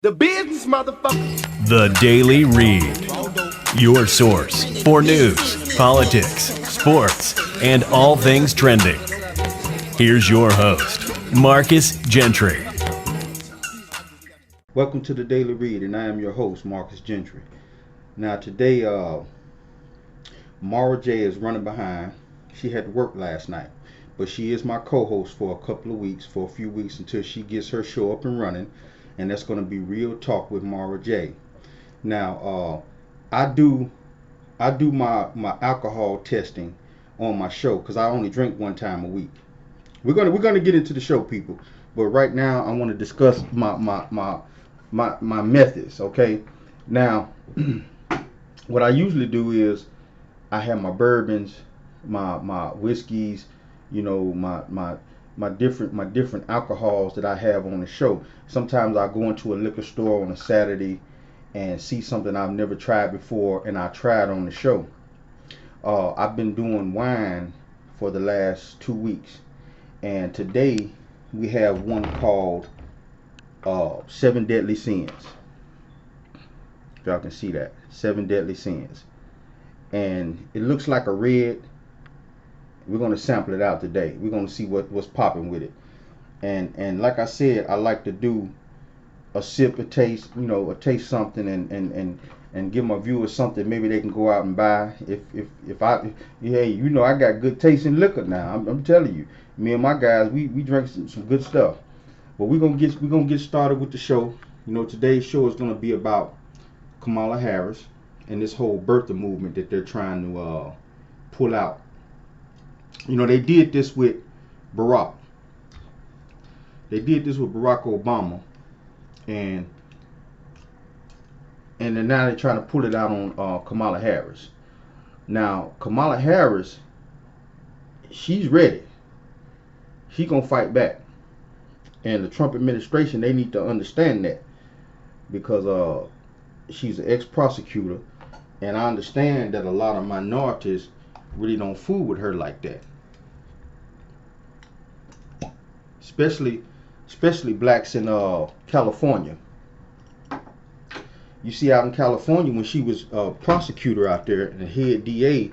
The business, motherfucker. The Daily Read. Your source for news, politics, sports, and all things trending. Here's your host, Marcus Gentry. Welcome to the Daily Read, and I am your host, Marcus Gentry. Now today, Mara J is running behind. She had to work last night, but she is my co-host for a couple of weeks, for a few weeks until she gets her show up and running, and that's going to be Real Talk with Mara J. Now, I do my alcohol testing on my show because I only drink one time a week. We're gonna get into the show, people, but right now I want to discuss my methods. Okay, now what I usually do is I have my bourbons, my whiskeys, you know, my different alcohols that I have on the show. Sometimes I go into a liquor store on a Saturday and see something I've never tried before, and I try it on the show. I've been doing wine for the last 2 weeks, and today we have one called 7 Deadly Sins. If y'all can see that, 7 Deadly Sins, and it looks like a red. We're going to sample it out today. We're going to see what's popping with it. And like I said, I like to do a sip, a taste, you know, a taste something, and give my viewers something maybe they can go out and buy. If I, hey, you know, I got good taste in liquor now. I'm telling you, me and my guys, we drink some good stuff. But we're gonna get started with the show. You know, today's show is gonna be about Kamala Harris and this whole birther movement that they're trying to pull out. You know, they did this with Barack. They did this with Barack Obama, and then now they're trying to pull it out on Kamala Harris. Now, Kamala Harris, she's ready. She gonna fight back, and the Trump administration, they need to understand that, because she's an ex-prosecutor, and I understand that a lot of minorities really don't fool with her like that. Especially blacks in California. You see, out in California, when she was a prosecutor out there and the head DA,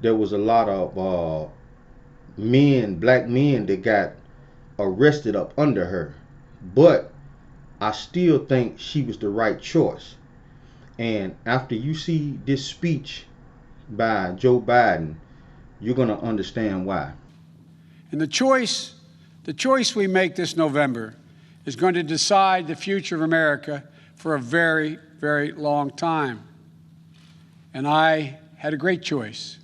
there was a lot of black men that got arrested up under her. But I still think she was the right choice. And after you see this speech by Joe Biden, you're going to understand why. And the choice we make this November is going to decide the future of America for a very, very long time. And I had a great choice,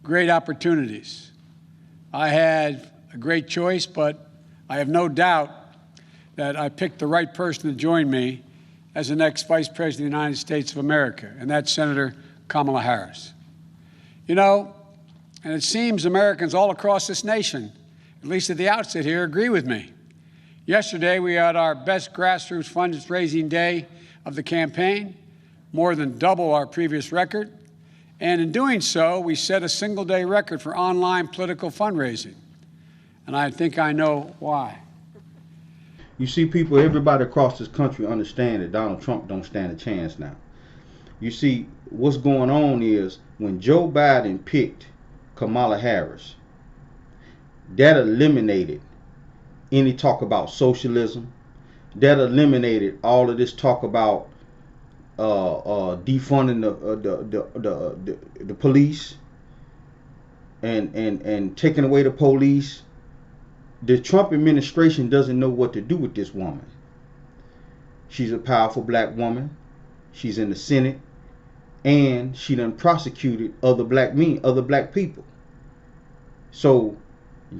great opportunities. I had a great choice, but I have no doubt that I picked the right person to join me as the next Vice President of the United States of America, and that's Senator Kamala Harris. You know, and it seems Americans all across this nation, at least at the outset here, agree with me. Yesterday, we had our best grassroots fundraising day of the campaign, more than double our previous record. And in doing so, we set a single-day record for online political fundraising. And I think I know why. You see, people, everybody across this country understand that Donald Trump don't stand a chance now. You see, what's going on is when Joe Biden picked Kamala Harris, that eliminated any talk about socialism. That eliminated all of this talk about defunding the police and taking away the police. The Trump administration doesn't know what to do with this woman. She's a powerful black woman. She's in the Senate, and she done prosecuted other black people. So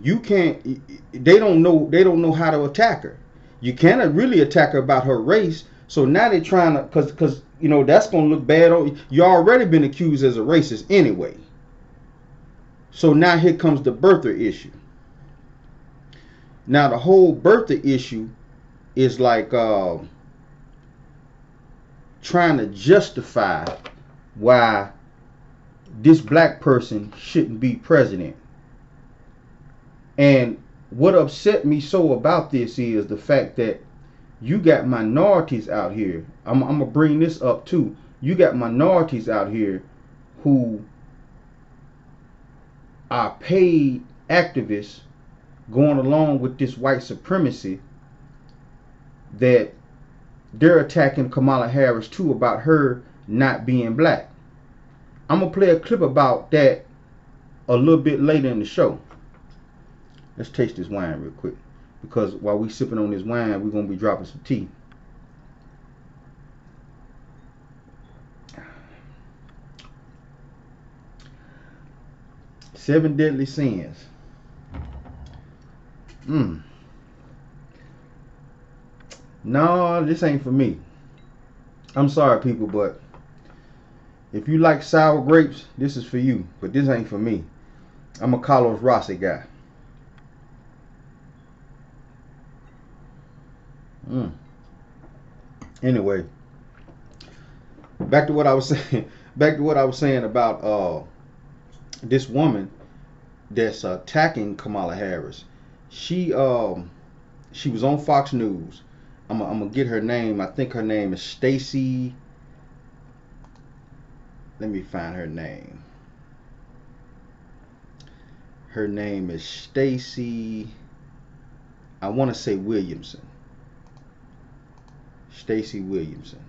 you can't. They don't know how to attack her. You cannot really attack her about her race. So now they're trying to, because you know that's gonna look bad on you. You already been accused as a racist anyway. So now here comes the birther issue. Now the whole birther issue is like trying to justify why this black person shouldn't be president. And what upset me so about this is the fact that You got minorities out here. I'm gonna bring this up too. You got minorities out here who are paid activists going along with this white supremacy, that they're attacking Kamala Harris too about her not being black. I'm gonna play a clip about that a little bit later in the show. Let's taste this wine real quick, because while we sipping on this wine, we're gonna be dropping some tea. Seven deadly sins. No, this ain't for me. I'm sorry, people, but if you like sour grapes, this is for you. But this ain't for me. I'm a Carlos Rossi guy. Anyway, back to what I was saying. Back to what I was saying about this woman that's attacking Kamala Harris. She was on Fox News. I'm gonna get her name. I think her name is Stacey. Let me find her name. Her name is Stacey. I want to say Williamson. Stacey Williamson.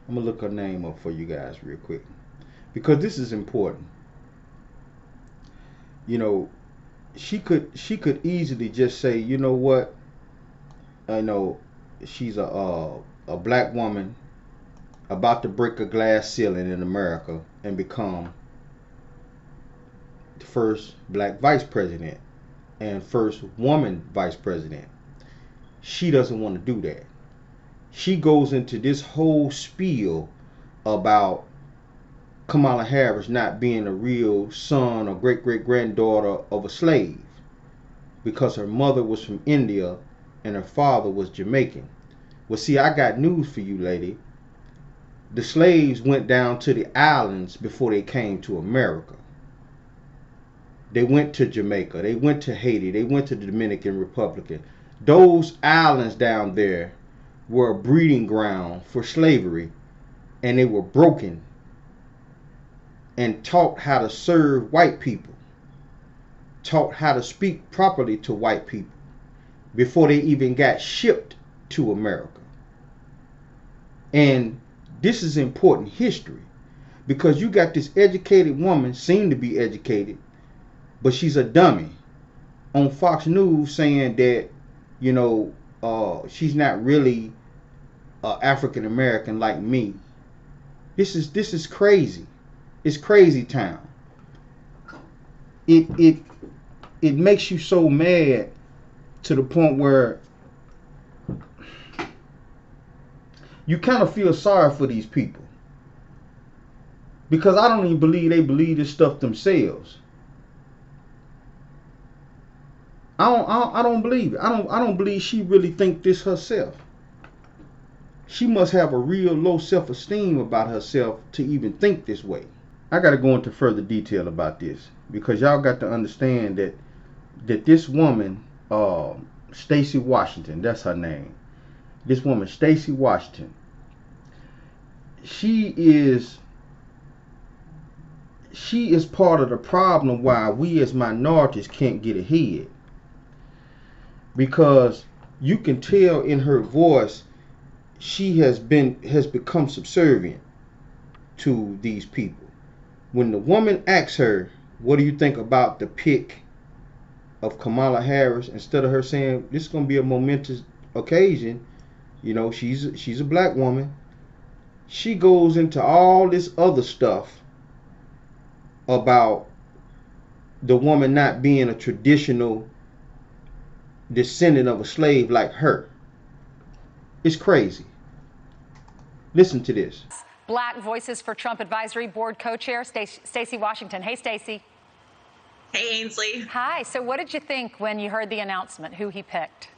I'm gonna look her name up for you guys real quick, because this is important. You know, she could easily just say, you know what, I know she's a black woman about to break a glass ceiling in America and become the first black vice president and first woman vice president. She doesn't want to do that. She goes into this whole spiel about Kamala Harris not being a real son or great-great-granddaughter of a slave, because her mother was from India and her father was Jamaican. Well, see, I got news for you, lady. The slaves went down to the islands before they came to America. They went to Jamaica. They went to Haiti. They went to the Dominican Republic. Those islands down there were a breeding ground for slavery, and they were broken and taught how to serve white people, taught how to speak properly to white people before they even got shipped to America. And this is important history, because you got this educated woman, seemed to be educated, but she's a dummy, on Fox News saying that, you know, she's not really African American like me. This is crazy. It's crazy town. It makes you so mad to the point where you kind of feel sorry for these people, because I don't even believe they believe this stuff themselves. I don't believe it. I don't believe she really think this herself. She must have a real low self-esteem about herself to even think this way. I got to go into further detail about this, because y'all got to understand that this woman, Stacey Washington, that's her name. This woman, Stacey Washington, she is part of the problem why we as minorities can't get ahead. Because you can tell in her voice she has become subservient to these people. When the woman asks her, what do you think about the pick of Kamala Harris, instead of her saying this is going to be a momentous occasion, you know, she's a black woman, she goes into all this other stuff about the woman not being a traditional descendant of a slave like her. It's crazy. Listen to this. Black Voices for Trump Advisory Board co-chair Stacey Washington. Hey, Stacey. Hey, Ainsley. Hi. So what did you think when you heard the announcement, who he picked?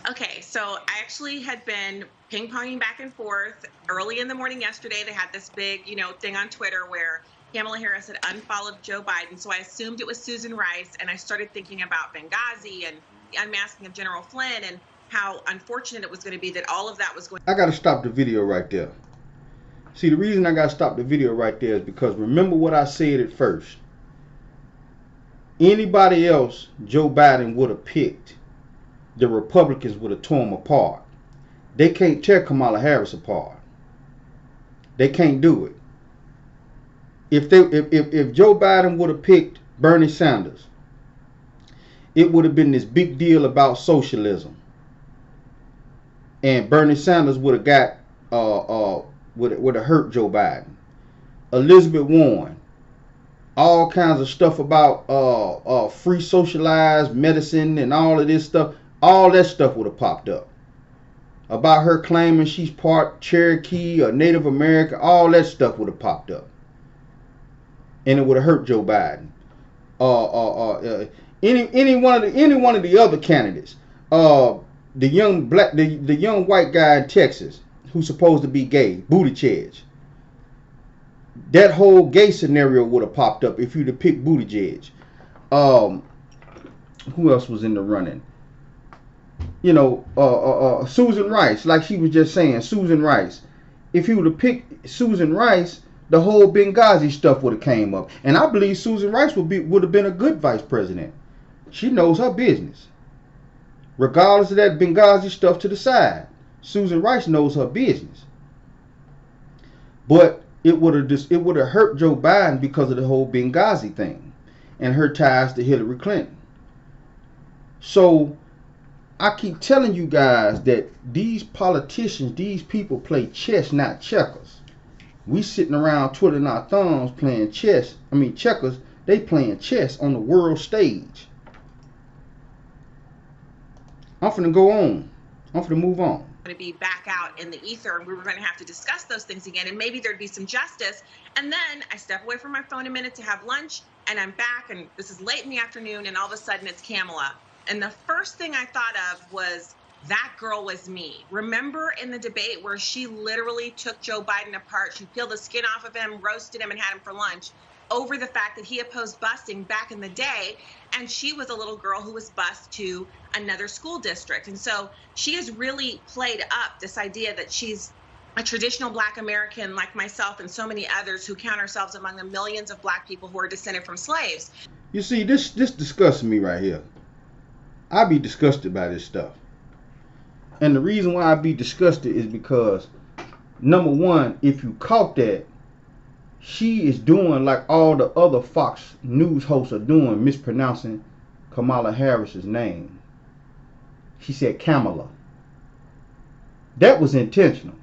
Okay, so I actually had been ping-ponging back and forth. Early in the morning yesterday, they had this big, thing on Twitter where Kamala Harris had unfollowed Joe Biden, so I assumed it was Susan Rice, and I started thinking about Benghazi and the unmasking of General Flynn and how unfortunate it was going to be that all of that was going. I got to stop the video right there. See, the reason I got to stop the video right there is because remember what I said at first. Anybody else Joe Biden would have picked, the Republicans would have torn them apart. They can't tear Kamala Harris apart. They can't do it. If Joe Biden would have picked Bernie Sanders, it would have been this big deal about socialism, and Bernie Sanders would have got would have hurt Joe Biden. Elizabeth Warren, all kinds of stuff about free socialized medicine and all of this stuff. All that stuff would have popped up about her claiming she's part Cherokee or Native American. All that stuff would have popped up, and it would have hurt Joe Biden. Any one of the other candidates, the young white guy in Texas who's supposed to be gay, Buttigieg. That whole gay scenario would have popped up if you'd have picked Buttigieg. Who else was in the running? You know, Susan Rice, like she was just saying, Susan Rice. If you would have picked Susan Rice, the whole Benghazi stuff would have came up, and I believe Susan Rice would have been a good vice president. She knows her business. Regardless of that Benghazi stuff to the side, Susan Rice knows her business. But it would have hurt Joe Biden because of the whole Benghazi thing and her ties to Hillary Clinton. So I keep telling you guys that these politicians, these people play chess, not checkers. We sitting around twiddling our thumbs playing checkers. They playing chess on the world stage. I'm finna go on. I'm finna move on. Going to be back out in the ether, and we were going to have to discuss those things again, and maybe there'd be some justice. And then I step away from my phone a minute to have lunch, and I'm back, and this is late in the afternoon, and all of a sudden it's Kamala. And the first thing I thought of was, that girl was me. Remember in the debate where she literally took Joe Biden apart? She peeled the skin off of him, roasted him, and had him for lunch over the fact that he opposed busing back in the day. And she was a little girl who was bused to another school district. And so she has really played up this idea that she's a traditional Black American like myself and so many others who count ourselves among the millions of Black people who are descended from slaves. You see, this disgusts me right here. I be disgusted by this stuff. And the reason why I be disgusted is because, number one, if you caught that, she is doing like all the other Fox News hosts are doing, mispronouncing Kamala Harris's name. She said Kamala. That was intentional.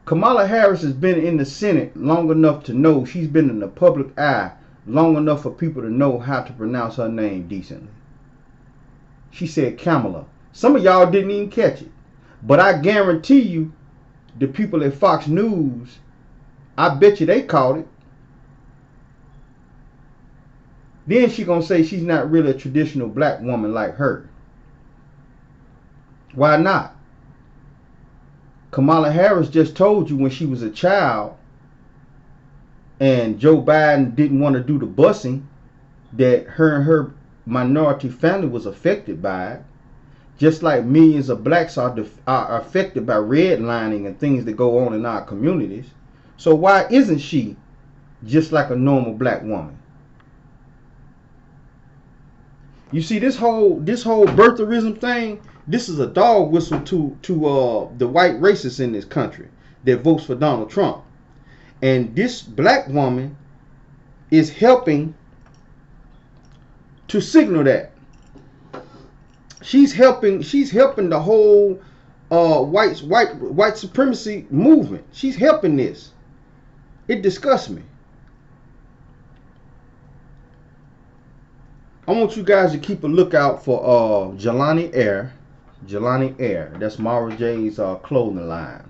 Kamala Harris has been in the Senate long enough to know, she's been in the public eye long enough for people to know how to pronounce her name decently. She said Kamala. Some of y'all didn't even catch it. But I guarantee you, the people at Fox News, I bet you they caught it. Then she gonna say she's not really a traditional Black woman like her. Why not? Kamala Harris just told you when she was a child and Joe Biden didn't want to do the busing, that her and her minority family was affected by it. Just like millions of Blacks are affected by redlining and things that go on in our communities. So why isn't she just like a normal Black woman? You see, this whole birtherism thing, this is a dog whistle to the white racists in this country that votes for Donald Trump. And this Black woman is helping to signal that. She's helping the whole white supremacy movement. She's helping this. It disgusts me. I want you guys to keep a lookout for Jelani Air. Jelani Air. That's Mara J's clothing line.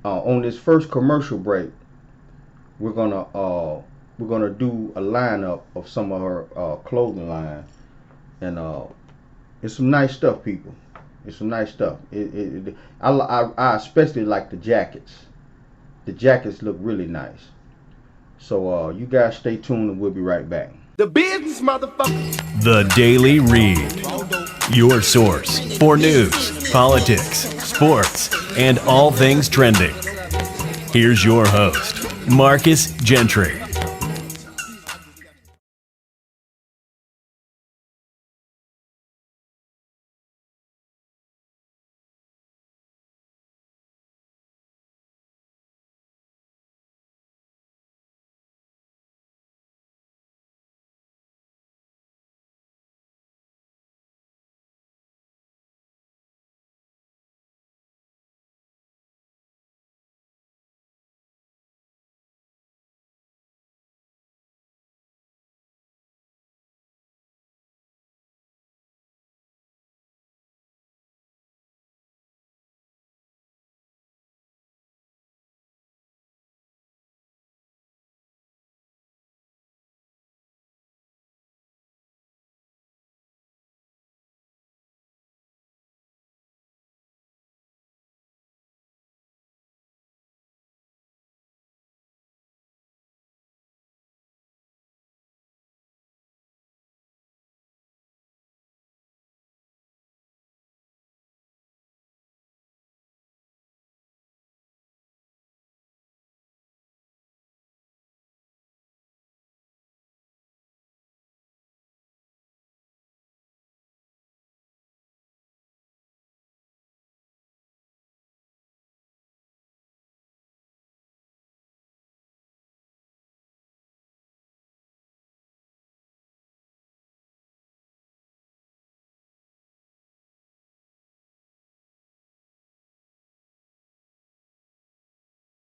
On this first commercial break, we're gonna do a lineup of some of her clothing line, and it's some nice stuff, people. It's some nice stuff. I especially like the jackets. The jackets look really nice. So you guys stay tuned and we'll be right back. The business, motherfucker. The Daily Read. Your source for news, politics, sports, and all things trending. Here's your host, Marcus Gentry.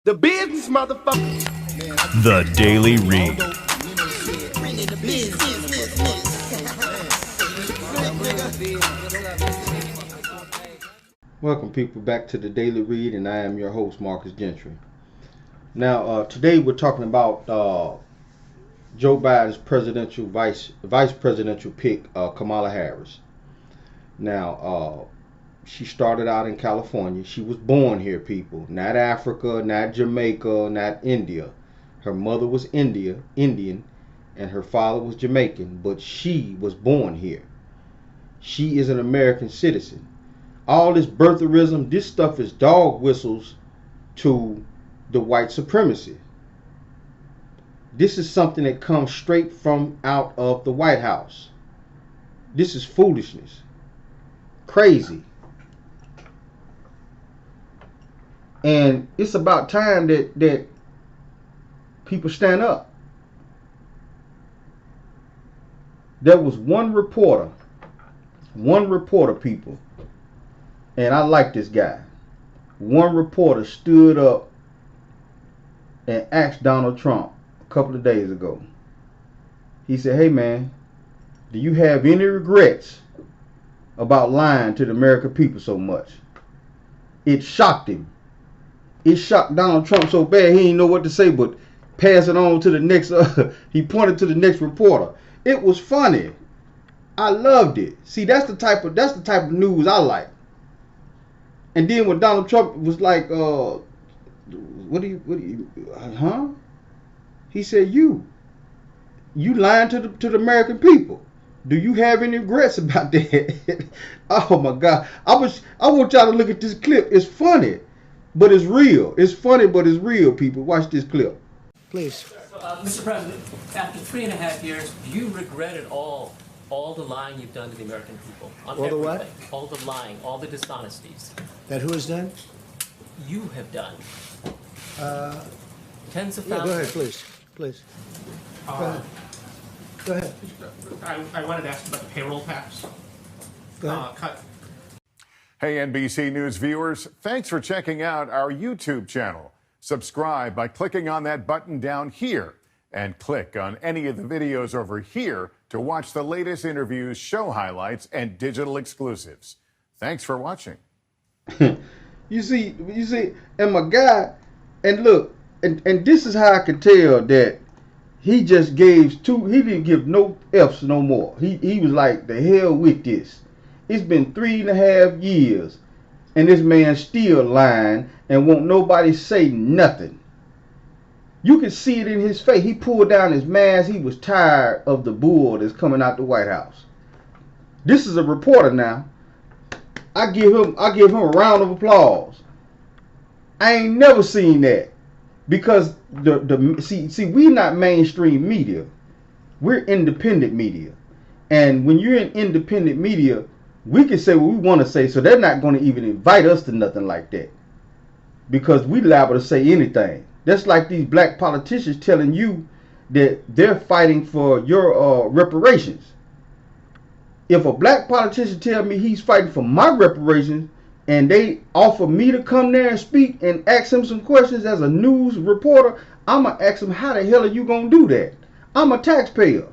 The business, motherfucker. The Daily Read. Welcome people back to the Daily Read, and I am your host Marcus Gentry. Now today we're talking about Joe Biden's vice presidential pick, Kamala Harris. Now she started out in California. She was born here, people. Not Africa, not Jamaica, not India. Her mother was Indian, and her father was Jamaican, but she was born here. She is an American citizen. All this birtherism, this stuff is dog whistles to the white supremacy. This is something that comes straight from out of the White House. This is foolishness. Crazy. And it's about time that people stand up. There was one reporter, people, and I like this guy. One reporter stood up and asked Donald Trump a couple of days ago. He said, "Hey man, do you have any regrets about lying to the American people so much?" It shocked him. It shocked Donald Trump so bad he didn't know what to say but pass it on to the next. He pointed to the next reporter. It was funny. I loved it. See, that's the type of news I like. And then when Donald Trump was like, what do you, huh? He said, you lying to the American people. Do you have any regrets about that? Oh my God. I want y'all to look at this clip. It's funny, but it's real. It's funny, but it's real, people. Watch this clip. Please. Mr. President, after 3.5 years, do you regret at all the lying you've done to the American people? On All the what? everything? All the lying, all the dishonesties. That who has done? You have done. Tens of Yeah, thousands. go ahead, please. Please. Go ahead. I wanted to ask about the payroll tax Go ahead. cut. Hey, NBC News viewers, thanks for checking out our YouTube channel. Subscribe by clicking on that button down here and click on any of the videos over here to watch the latest interviews, show highlights, and digital exclusives. Thanks for watching. You see, and my guy, and look, and this is how I could tell that he just gave he didn't give no F's no more. He was like, the hell with this. It's been 3.5 years, and this man still lying and won't nobody say nothing. You could see it in his face. He pulled down his mask. He was tired of the bull that's coming out the White House. This is a reporter now. I give him a round of applause. I ain't never seen that, because see we not mainstream media. We're independent media. And when you're in independent media, we can say what we want to say, so they're not going to even invite us to nothing like that, because we liable to say anything. That's like these black politicians telling you that they're fighting for your reparations. If a black politician tell me he's fighting for my reparations, and they offer me to come there and speak and ask him some questions as a news reporter, I'm going to ask him, how the hell are you going to do that? I'm a taxpayer.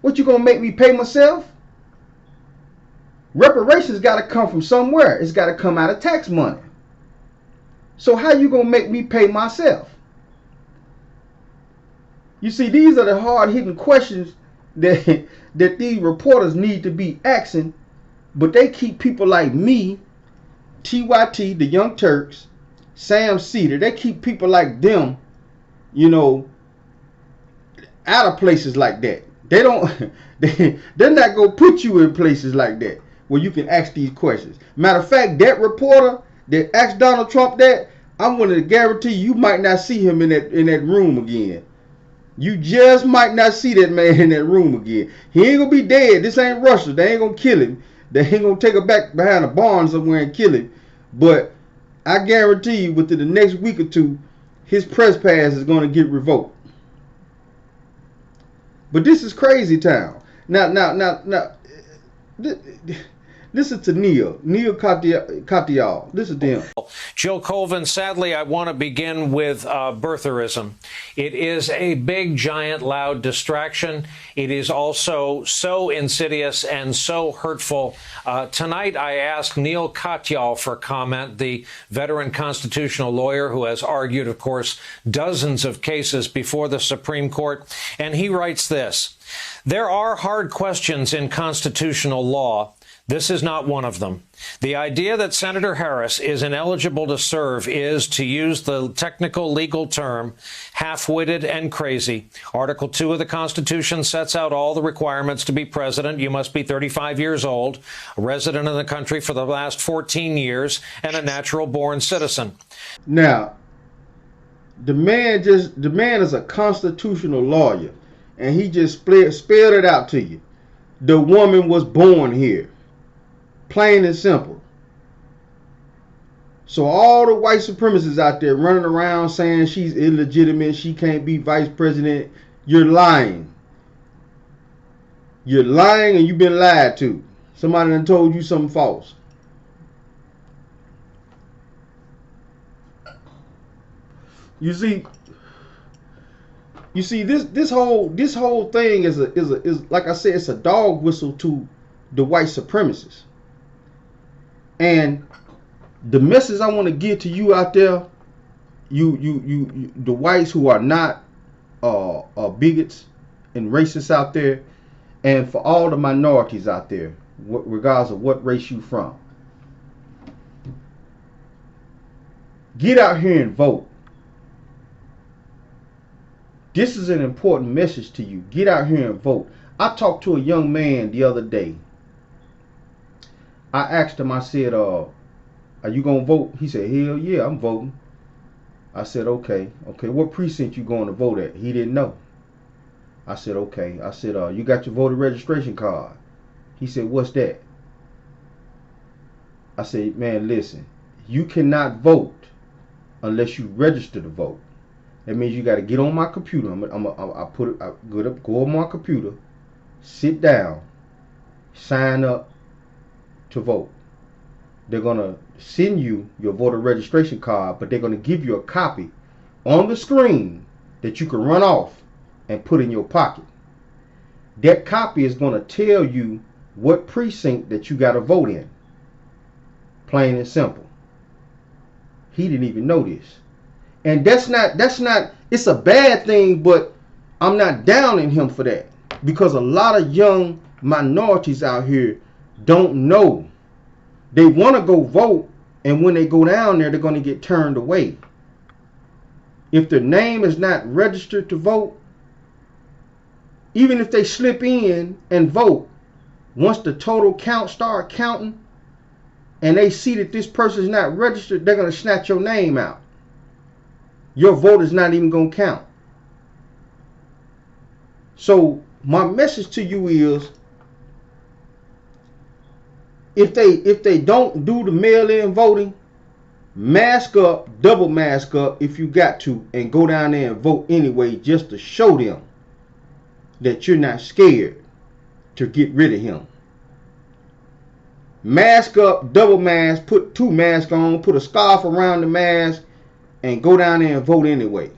What, you going to make me pay myself? Reparations got to come from somewhere. It's got to come out of tax money. So how you going to make me pay myself? You see, these are the hard-hitting questions that these reporters need to be asking, but they keep people like me, TYT, the Young Turks, Sam Cedar, they keep people like them, you know, out of places like that. They don't, they're not going to put you in places like that where you can ask these questions. Matter of fact, that reporter that asked Donald Trump that, I'm going to guarantee you might not see him in that room again. You just might not see that man in that room again. He ain't going to be dead. This ain't Russia. They ain't going to kill him. They ain't going to take him back behind a barn somewhere and kill him. But I guarantee you within the next week or two, his press pass is going to get revoked. But this is crazy town. Now, listen to Neil Katyal. Listen to him. Jill Colvin, sadly, I want to begin with birtherism. It is a big, giant, loud distraction. It is also so insidious and so hurtful. Tonight, I asked Neil Katyal for comment, the veteran constitutional lawyer who has argued, of course, dozens of cases before the Supreme Court. And he writes this: there are hard questions in constitutional law. This is not one of them. The idea that Senator Harris is ineligible to serve is, to use the technical legal term, half-witted and crazy. Article 2 of the Constitution sets out all the requirements to be president. You must be 35 years old, a resident of the country for the last 14 years, and a natural-born citizen. Now, the man is a constitutional lawyer, and he just spelled it out to you. The woman was born here. Plain and simple. So all the white supremacists out there running around saying she's illegitimate, she can't be vice president, you're lying. You're lying, and you've been lied to. Somebody done told you something false. You see this whole thing is like I said, it's a dog whistle to the white supremacists. And the message I want to give to you out there, you the whites who are not bigots and racists out there, and for all the minorities out there, regardless of what race you from, get out here and vote. This is an important message to you. Get out here and vote. I talked to a young man the other day. I asked him, I said, are you going to vote? He said, hell yeah, I'm voting. I said, okay, what precinct you going to vote at? He didn't know. I said, okay. I said, you got your voter registration card? He said, what's that? I said, man, listen, you cannot vote unless you register to vote. That means you got to get on my computer. Go on my computer, sit down, sign up to vote. They're going to send you your voter registration card, but they're going to give you a copy on the screen that you can run off and put in your pocket. That copy is going to tell you what precinct that you got to vote in. Plain and simple. He didn't even know this. And that's not, it's a bad thing, but I'm not downing him for that, because a lot of young minorities out here don't know. They want to go vote, and when they go down there, they're going to get turned away. if their name is not registered to vote, even if they slip in and vote, once the total count start counting and they see that this person is not registered, they're going to snatch your name out. Your vote is not even going to count. So my message to you is, if they don't do the mail-in voting, mask up, double mask up if you got to, and go down there and vote anyway, just to show them that you're not scared to get rid of him. Mask up, double mask, put 2 masks on, put a scarf around the mask, and go down there and vote anyway.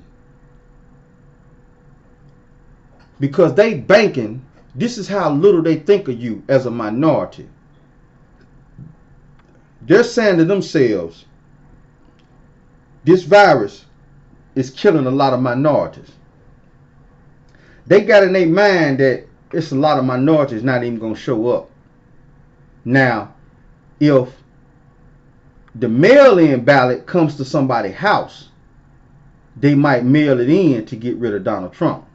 Because they banking, this is how little they think of you as a minority. They're saying to themselves, this virus is killing a lot of minorities. They got in their mind that it's a lot of minorities not even going to show up. Now, if the mail-in ballot comes to somebody's house, they might mail it in to get rid of Donald Trump.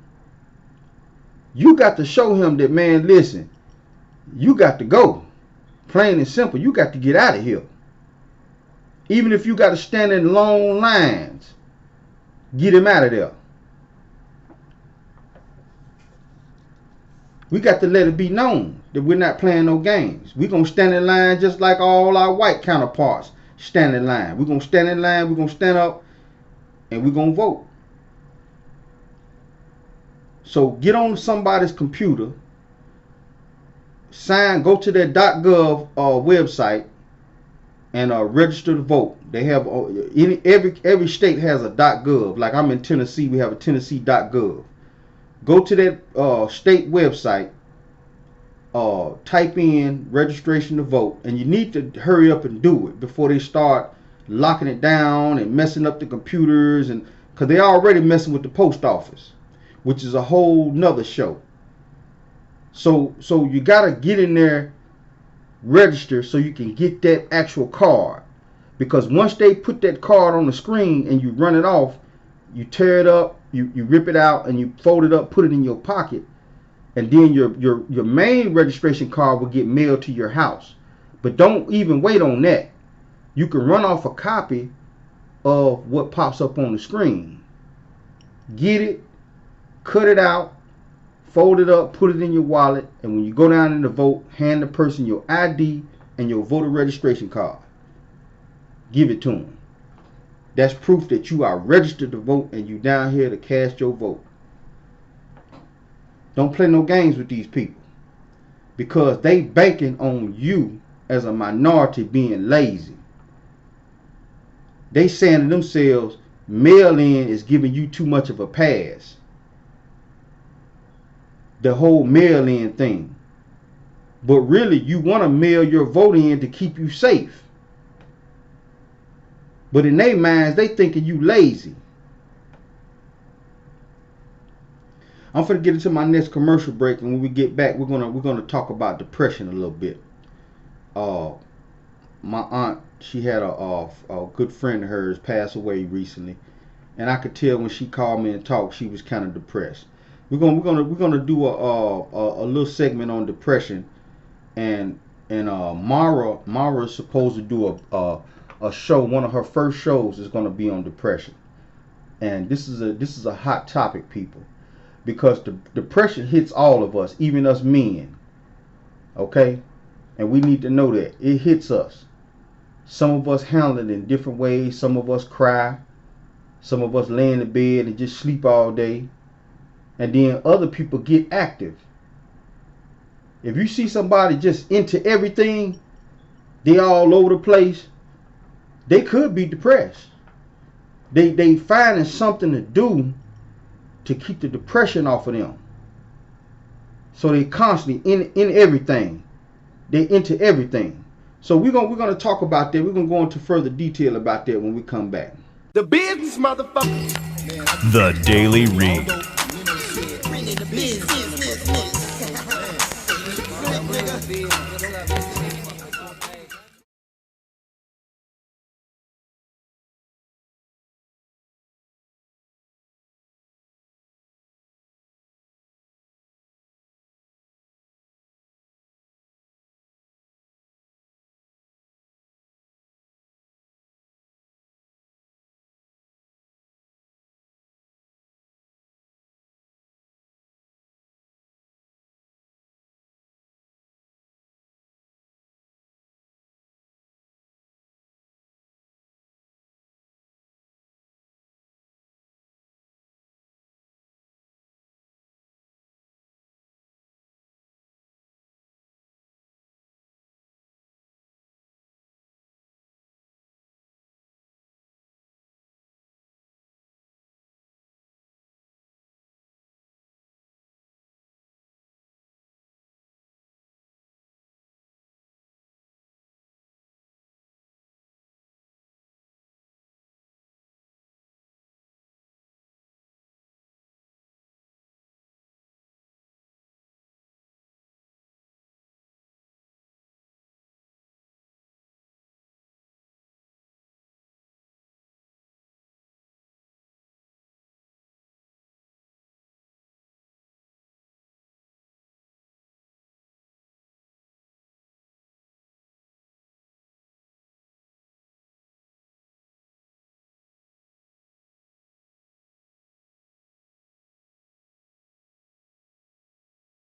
You got to show him that, man, listen, you got to go. Plain and simple, you got to get out of here. Even if you got to stand in long lines, get him out of there. We got to let it be known that we're not playing no games. We're going to stand in line just like all our white counterparts stand in line. We're going to stand in line, we're going to stand up, and we're going to vote. So get on somebody's computer, go to their .gov website, and register to vote. They have every state has a .gov. Like I'm in Tennessee, we have a Tennessee.gov. Go to that state website, type in registration to vote, and you need to hurry up and do it before they start locking it down and messing up the computers, and because they're already messing with the post office, which is a whole nother show. So you gotta get in there, register, so you can get that actual card. Because once they put that card on the screen and you run it off, you tear it up, you rip it out, and you fold it up, put it in your pocket, and then your main registration card will get mailed to your house. But don't even wait on that. You can run off a copy of what pops up on the screen. Get it, cut it out, fold it up, put it in your wallet, and when you go down in the vote, hand the person your ID and your voter registration card. Give it to them. That's proof that you are registered to vote and you down here to cast your vote. Don't play no games with these people, because they banking on you as a minority being lazy. They saying to themselves, mail-in is giving you too much of a pass. The whole mail-in thing. But really, you want to mail your vote in to keep you safe. But in their minds, they thinking you lazy. I'm finna get into my next commercial break, and when we get back, we're gonna talk about depression a little bit. My aunt, she had a good friend of hers pass away recently, and I could tell when she called me and talked, she was kind of depressed. We're gonna do a little segment on depression, and Mara is supposed to do a show. One of her first shows is gonna be on depression, and this is a hot topic, people, because the depression hits all of us, even us men. Okay, and we need to know that it hits us. Some of us handle it in different ways. Some of us cry. Some of us lay in the bed and just sleep all day. And then other people get active. If you see somebody just into everything, they all over the place, they could be depressed. They finding something to do to keep the depression off of them. So they constantly in everything. They into everything. So we're gonna talk about that. We're gonna go into further detail about that when we come back. The business, motherfucker. The Daily Read.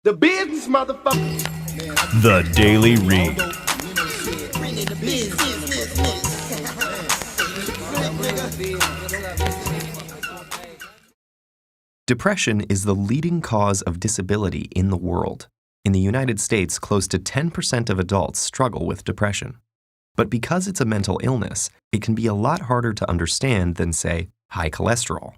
The business, motherfucker. The Daily Read. Depression is the leading cause of disability in the world. In the United States, close to 10% of adults struggle with depression. But because it's a mental illness, it can be a lot harder to understand than, say, high cholesterol.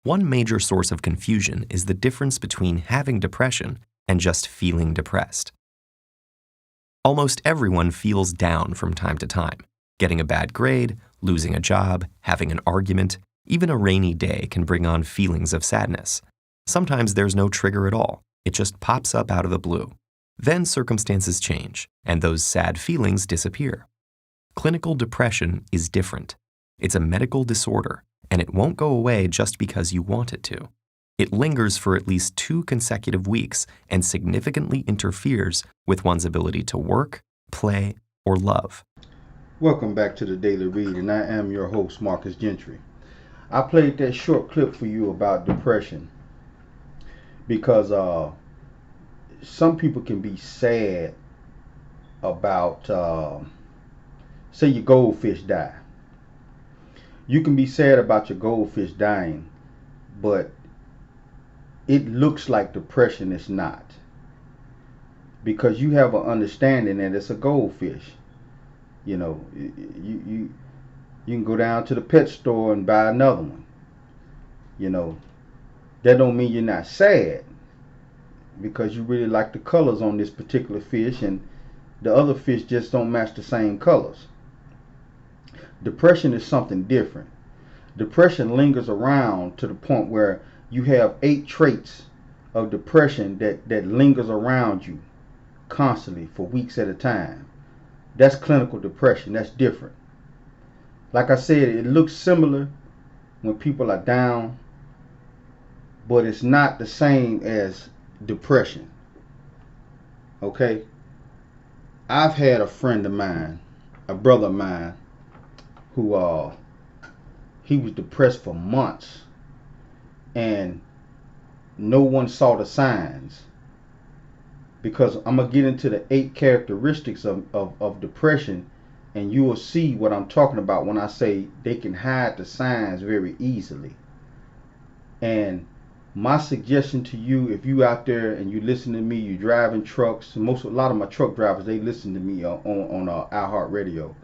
One major source of confusion is the difference between having depression and just feeling depressed. Almost everyone feels down from time to time. Getting a bad grade, losing a job, having an argument, even a rainy day can bring on feelings of sadness. Sometimes there's no trigger at all. It just pops up out of the blue. Then circumstances change, and those sad feelings disappear. Clinical depression is different. It's a medical disorder, and it won't go away just because you want it to. It lingers for at least 2 consecutive weeks and significantly interferes with one's ability to work, play, or love. Welcome back to the Daily Read, and I am your host, Marcus Gentry. I played that short clip for you about depression because some people can be sad about, say your goldfish die. You can be sad about your goldfish dying, but it looks like depression is not. Because you have an understanding that it's a goldfish. You know, you can go down to the pet store and buy another one. You know, that don't mean you're not sad, because you really like the colors on this particular fish and the other fish just don't match the same colors. Depression is something different. Depression lingers around to the point where you have 8 traits of depression that lingers around you constantly for weeks at a time. That's clinical depression. That's different. Like I said, it looks similar when people are down, but it's not the same as depression. Okay? I've had a friend of mine, a brother of mine, who he was depressed for months, and no one saw the signs. Because I'm going to get into the 8 characteristics of depression, and you will see what I'm talking about when I say they can hide the signs very easily. And my suggestion to you, if you out there and you listen to me, you driving trucks, a lot of my truck drivers, they listen to me on iHeartRadio.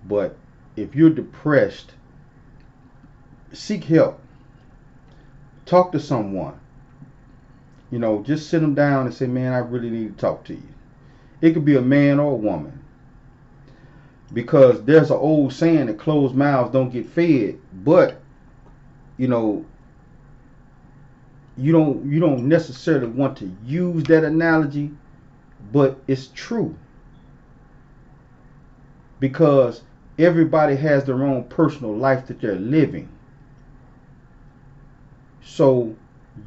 But if you're depressed, seek help. Talk to someone. You know, just sit them down and say, man, I really need to talk to you. It could be a man or a woman. Because there's an old saying that closed mouths don't get fed. But, you know, you don't necessarily want to use that analogy, but it's true. Because everybody has their own personal life that they're living. So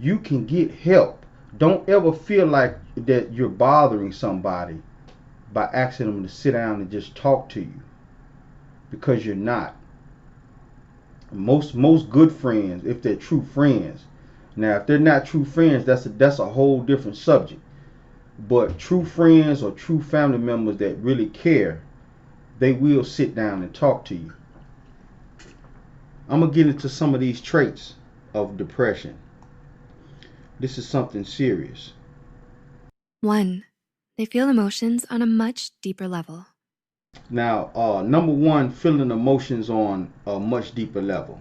you can get help. Don't ever feel like that you're bothering somebody by asking them to sit down and just talk to you, because you're not. Most good friends, if they're true friends. Now, if they're not true friends, that's a whole different subject. But true friends or true family members that really care, they will sit down and talk to you. I'm going to get into some of these traits of depression. This is something serious. 1. They feel emotions on a much deeper level. Now, number 1, feeling emotions on a much deeper level.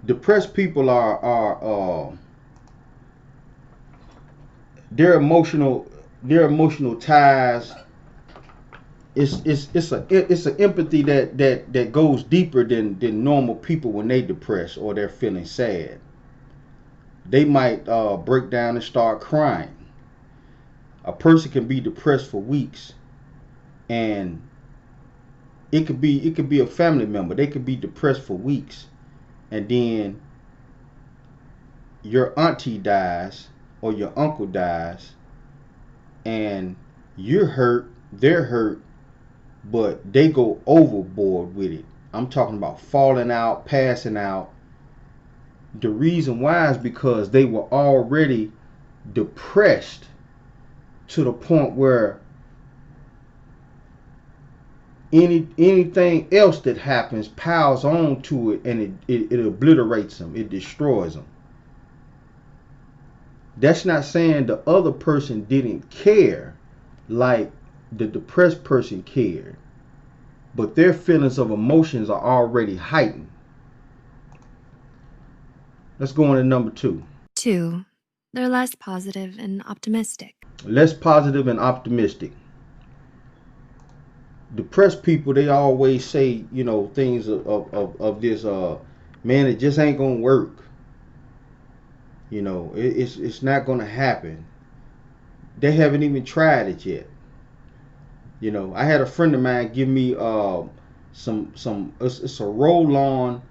Depressed people are their emotional ties. It's an empathy that goes deeper than normal people when they depressed or they're feeling sad. They might break down and start crying. A person can be depressed for weeks, and it could be a family member. They could be depressed for weeks, and then your auntie dies or your uncle dies, and you're hurt, they're hurt, but they go overboard with it. I'm talking about falling out, passing out, The reason why is because they were already depressed to the point where anything else that happens piles on to it, and it obliterates them. It destroys them. That's not saying the other person didn't care like the depressed person cared, but their feelings of emotions are already heightened. Let's go on to number 2. 2. They're less positive and optimistic. Less positive and optimistic. Depressed people, they always say, you know, things of this, man, it just ain't gonna work. You know, it's not gonna happen. They haven't even tried it yet. You know, I had a friend of mine give me it's a roll-on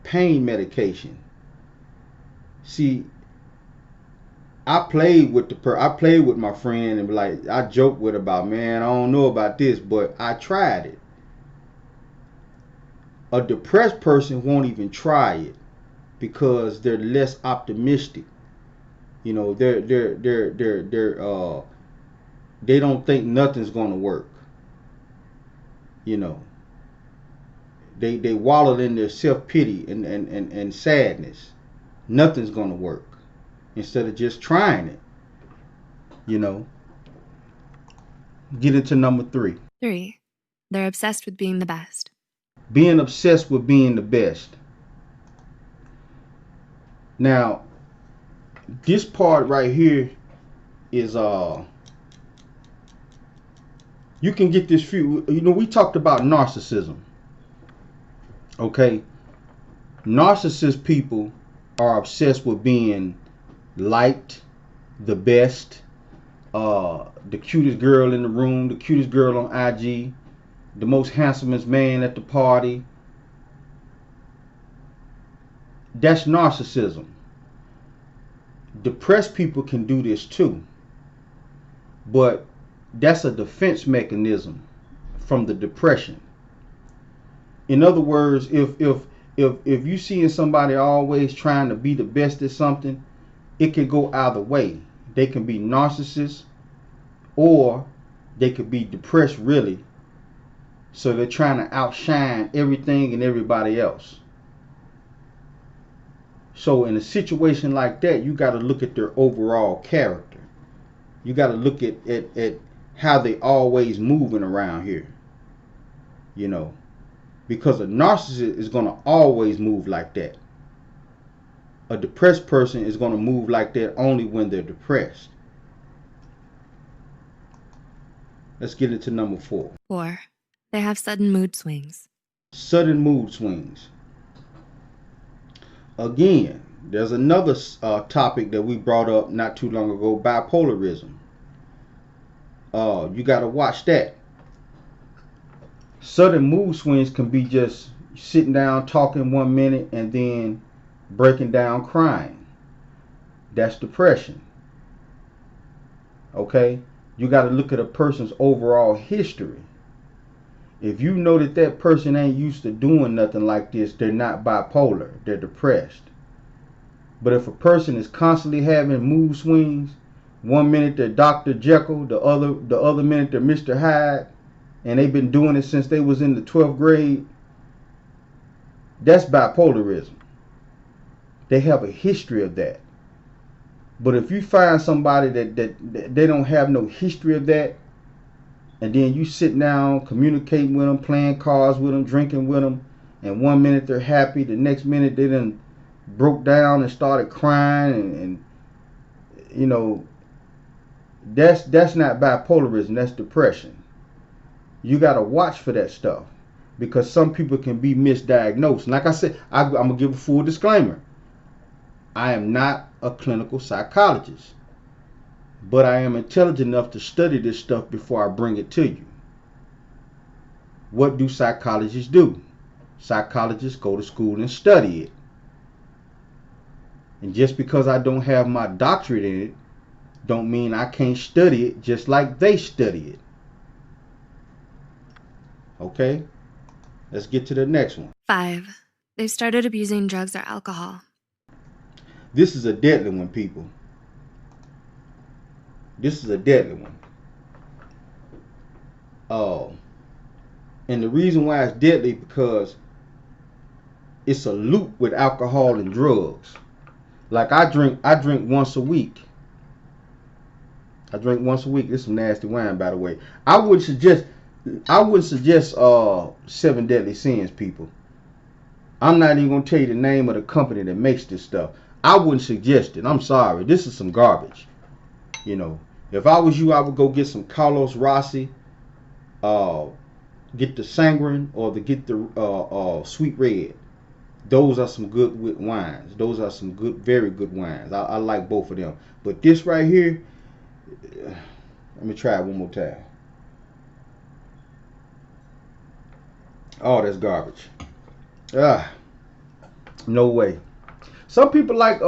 pain medication. See, I played with my friend, and like I joked with about, man, I don't know about this, but I tried it. A depressed person won't even try it because they're less optimistic. You know, they don't think nothing's gonna work. You know, they wallow in their self-pity and sadness. Nothing's gonna work. Instead of just trying it, you know. Get into number 3. 3. They're obsessed with being the best. Being obsessed with being the best. Now, this part right here is you can get this few. You know, we talked about narcissism. Okay, narcissist people are obsessed with being liked, the best, the cutest girl in the room, the cutest girl on IG, the most handsomest man at the party. That's narcissism. Depressed people can do this too, but that's a defense mechanism from the depression. In other words, if you seeing somebody always trying to be the best at something, it can go either way. They can be narcissists, or they could be depressed really. So they're trying to outshine everything and everybody else. So in a situation like that, you got to look at their overall character. You got to look at how they always moving around here. You know, because a narcissist is going to always move like that. A depressed person is going to move like that only when they're depressed. Let's get into number 4. 4. They have sudden mood swings. Sudden mood swings. Again, there's another topic that we brought up not too long ago, bipolarism. You got to watch that. Sudden mood swings can be just sitting down talking 1 minute and then breaking down crying. That's depression. Okay? You got to look at a person's overall history. If you know that person ain't used to doing nothing like this, they're not bipolar, they're depressed. But if a person is constantly having mood swings, 1 minute they're Dr. Jekyll, the other minute they're Mr. Hyde, and they've been doing it since they was in the 12th grade, that's bipolarism. They have a history of that. But if you find somebody that they don't have no history of that, and then you sit down, communicating with them, playing cards with them, drinking with them, and 1 minute they're happy, the next minute they done broke down and started crying, and you know, that's not bipolarism, that's depression. You got to watch for that stuff, because some people can be misdiagnosed. And like I said, I'm going to give a full disclaimer. I am not a clinical psychologist, but I am intelligent enough to study this stuff before I bring it to you. What do psychologists do? Psychologists go to school and study it. And just because I don't have my doctorate in it, don't mean I can't study it just like they study it. Okay? Let's get to the next one. 5. They've started abusing drugs or alcohol. This is a deadly one, people. This is a deadly one. And the reason why it's deadly because it's a loop with alcohol and drugs. Like I drink once a week. I drink once a week. This is some nasty wine, by the way. I wouldn't suggest 7 Deadly Sins, people. I'm not even gonna tell you the name of the company that makes this stuff. I wouldn't suggest it. I'm sorry. This is some garbage. You know, if I was you, I would go get some Carlos Rossi, get the Sangrin, or get the Sweet Red. Those are some good wines. Those are some good, very good wines. I like both of them. But this right here, let me try it one more time. Oh, that's garbage. No way. Some people like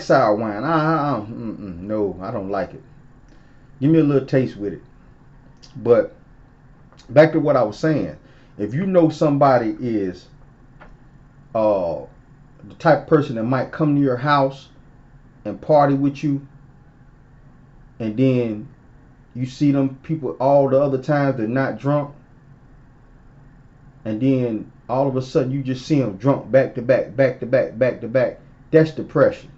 sour wine. No, I don't like it. Give me a little taste with it. But back to what I was saying. If you know somebody is the type of person that might come to your house and party with you, and then you see them people all the other times they're not drunk, and then all of a sudden you just see them drunk back to back, that's depression.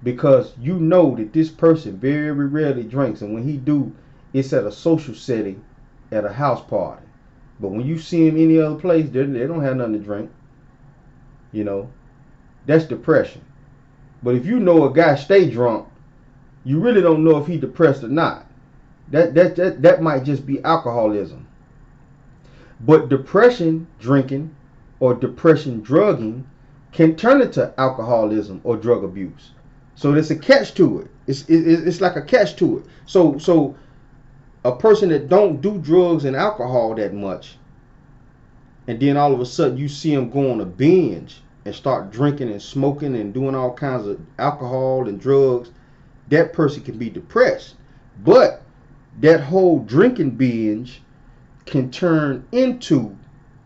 Because you know that this person very rarely drinks, and when he do, it's at a social setting, at a house party. But when you see him any other place, they don't have nothing to drink. You know, that's depression. But if you know a guy stay drunk, you really don't know if he depressed or not. That might just be alcoholism. But depression drinking or depression drugging can turn into alcoholism or drug abuse. So there's a catch to it. It's like a catch to it. So a person that don't do drugs and alcohol that much, and then all of a sudden you see him go on a binge and start drinking and smoking and doing all kinds of alcohol and drugs, that person can be depressed. But that whole drinking binge can turn into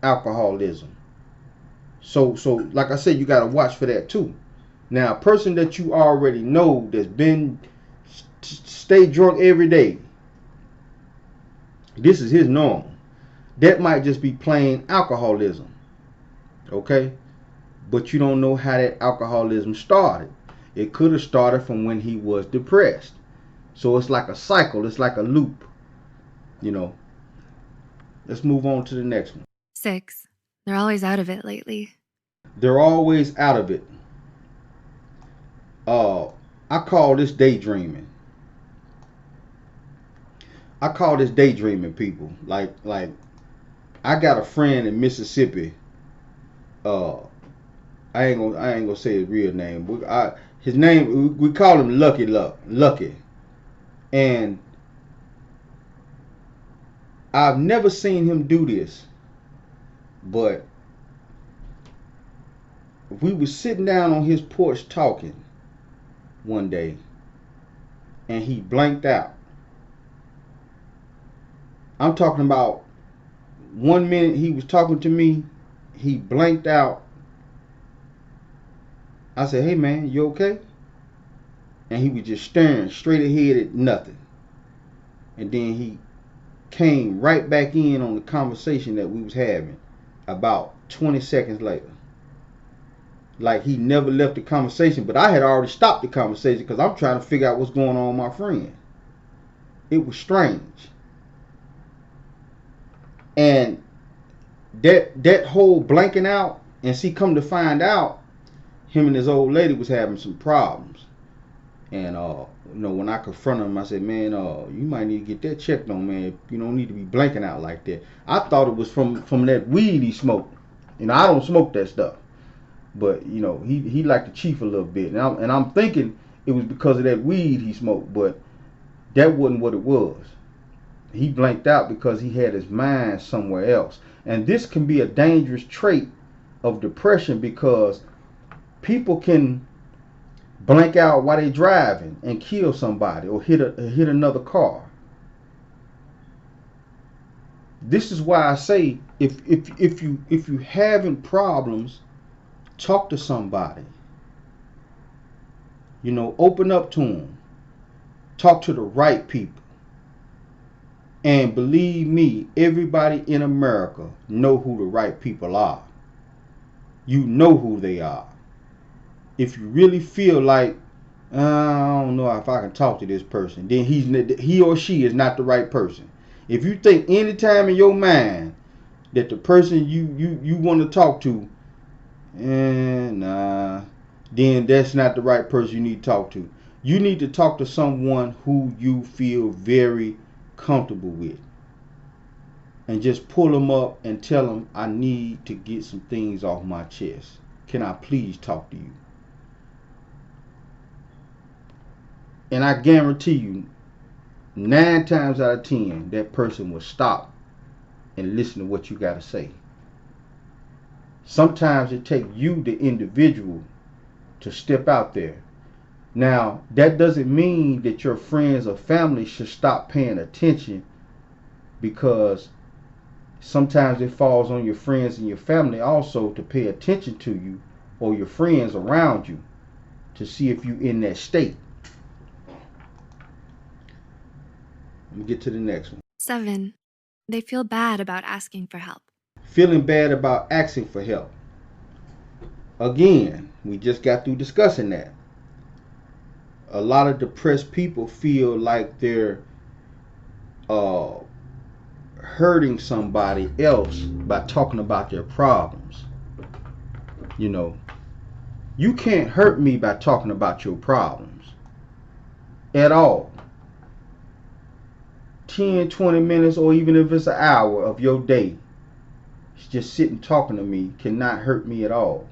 alcoholism. So like I said, you got to watch for that too. Now, a person that you already know that's been stay drunk every day, this is his norm. That might just be plain alcoholism. Okay? But you don't know how that alcoholism started. It could have started from when he was depressed. So it's like a cycle. It's like a loop. You know. Let's move on to the next one. 6. They're always out of it lately. They're always out of it. I call this daydreaming. I call this daydreaming, people. Like I got a friend in Mississippi. I ain't gonna say his real name. His name, we call him Lucky. And I've never seen him do this, but we were sitting down on his porch talking one day, and he blanked out. I'm talking about 1 minute he was talking to me, he blanked out. I said, "Hey man, you okay?" And he was just staring straight ahead at nothing. And then he came right back in on the conversation that we was having about 20 seconds later. Like he never left the conversation, but I had already stopped the conversation because I'm trying to figure out what's going on with my friend. It was strange. And that whole blanking out, and see, come to find out, him and his old lady was having some problems. And when I confronted him, I said, "Man, you might need to get that checked on, man. You don't need to be blanking out like that." I thought it was from that weed he smoked. I don't smoke that stuff, but he liked the chief a little bit, and I'm thinking it was because of that weed he smoked, but that wasn't what it was. He blanked out because he had his mind somewhere else, and this can be a dangerous trait of depression because people can blank out while they're driving and kill somebody or hit another car. This is why I say if you having problems Talk to somebody. You know, open up to them. Talk to the right people. And believe me, everybody in America know who the right people are. You know who they are. If you really feel like, I don't know if I can talk to this person, then he or she is not the right person. If you think anytime in your mind that the person you want to talk to, nah, then that's not the right person you need to talk to. You need to talk to someone who you feel very comfortable with. And just pull them up and tell them, I need to get some things off my chest. Can I please talk to you? And I guarantee you, 9 times out of 10, that person will stop and listen to what you got to say. Sometimes it takes you, the individual, to step out there. Now, that doesn't mean that your friends or family should stop paying attention, because sometimes it falls on your friends and your family also to pay attention to you or your friends around you to see if you're in that state. Let me get to the next one. 7. They feel bad about asking for help. Feeling bad about asking for help. Again, we just got through discussing that. A lot of depressed people feel like they're hurting somebody else by talking about their problems. You know, you can't hurt me by talking about your problems at all. 10, 20 minutes, or even if it's an hour of your day, just sitting talking to me cannot hurt me at all.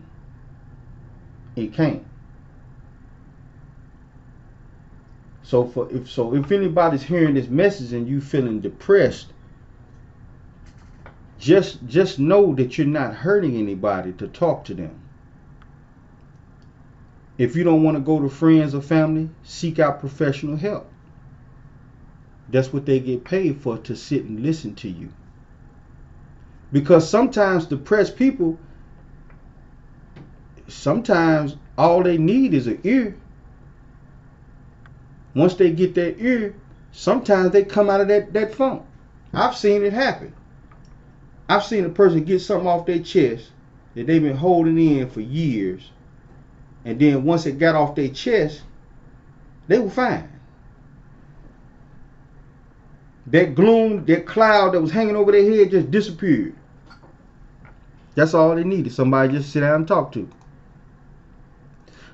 It can't. So if anybody's hearing this message and you feeling depressed, just know that you're not hurting anybody to talk to them. If you don't want to go to friends or family, seek out professional help. That's what they get paid for, to sit and listen to you. Because sometimes depressed people, sometimes all they need is an ear. Once they get that ear, sometimes they come out of that funk. I've seen it happen. I've seen a person get something off their chest that they've been holding in for years, and then once it got off their chest, they were fine. That gloom, that cloud that was hanging over their head just disappeared. That's all they needed. Somebody just sit down and talk to.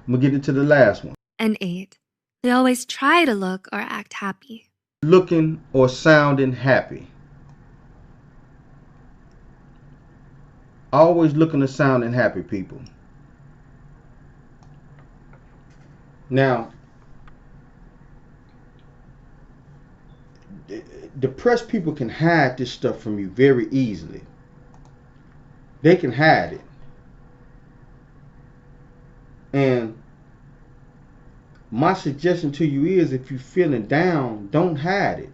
I'm going to get into the last one. And 8. They always try to look or act happy. Looking or sounding happy. Always looking or sounding happy, people. Now, depressed people can hide this stuff from you very easily. They can hide it. And my suggestion to you is, if you're feeling down, don't hide it.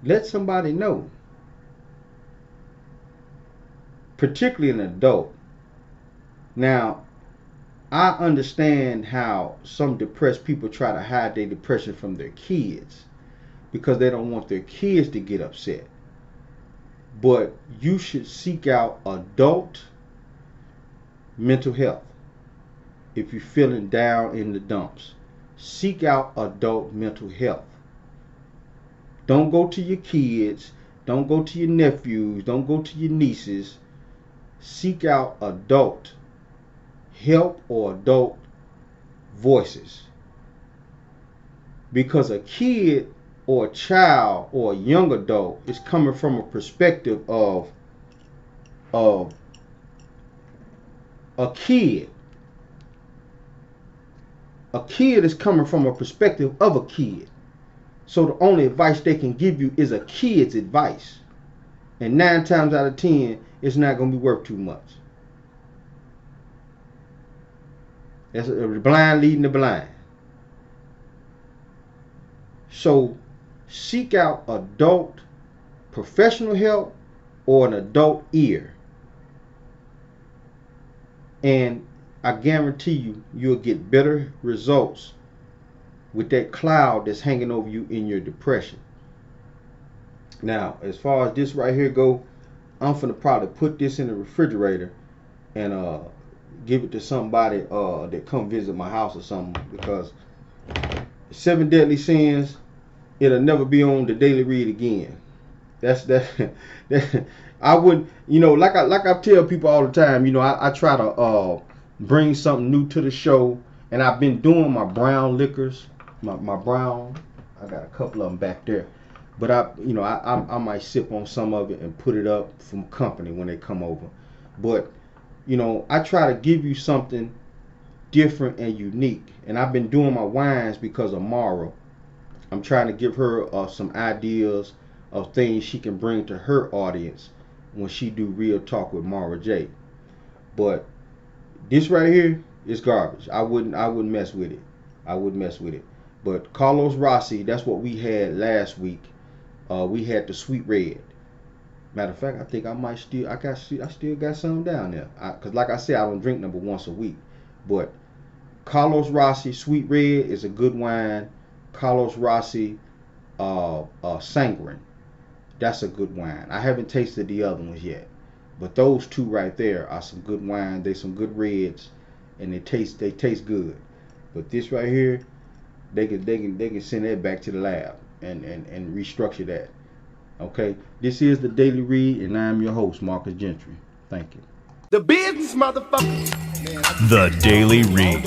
Let somebody know. Particularly an adult. Now, I understand how some depressed people try to hide their depression from their kids, because they don't want their kids to get upset. But you should seek out adult mental health. If you're feeling down in the dumps, seek out adult mental health. Don't go to your kids. Don't go to your nephews. Don't go to your nieces. Seek out adult help or adult voices. Because a kid or a child or a young adult is coming from a perspective of a kid. A kid is coming from a perspective of a kid. So the only advice they can give you is a kid's advice. And 9 times out of 10, it's not going to be worth too much. That's the blind leading the blind. So seek out adult professional help or an adult ear. And I guarantee you, you'll get better results with that cloud that's hanging over you in your depression. Now, as far as this right here go, I'm finna probably put this in the refrigerator and give it to somebody that come visit my house or something, because 7 Deadly Sins, it'll never be on the Daily Read again. That I would, like I tell people all the time, I try to bring something new to the show, and I've been doing my brown liquors, my brown. I got a couple of them back there, but I might sip on some of it and put it up from company when they come over. But I try to give you something different and unique, and I've been doing my wines because of Mara. I'm trying to give her some ideas of things she can bring to her audience when she do Real Talk with Mara J. But this right here is garbage. I wouldn't mess with it. I wouldn't mess with it. But Carlos Rossi, that's what we had last week. We had the Sweet Red. Matter of fact, I think I still got some down there. Cause like I said, I don't drink number once a week. But Carlos Rossi Sweet Red is a good wine. Carlos Rossi Sanguine, that's a good wine. I haven't tasted the other ones yet, but those two right there are some good wine. They some good reds, and they taste good. But this right here, they can send that back to the lab and restructure that. Okay, this is the Daily Read, and I'm your host, Marcus Gentry. Thank you. The business, motherfucker. The Daily Read.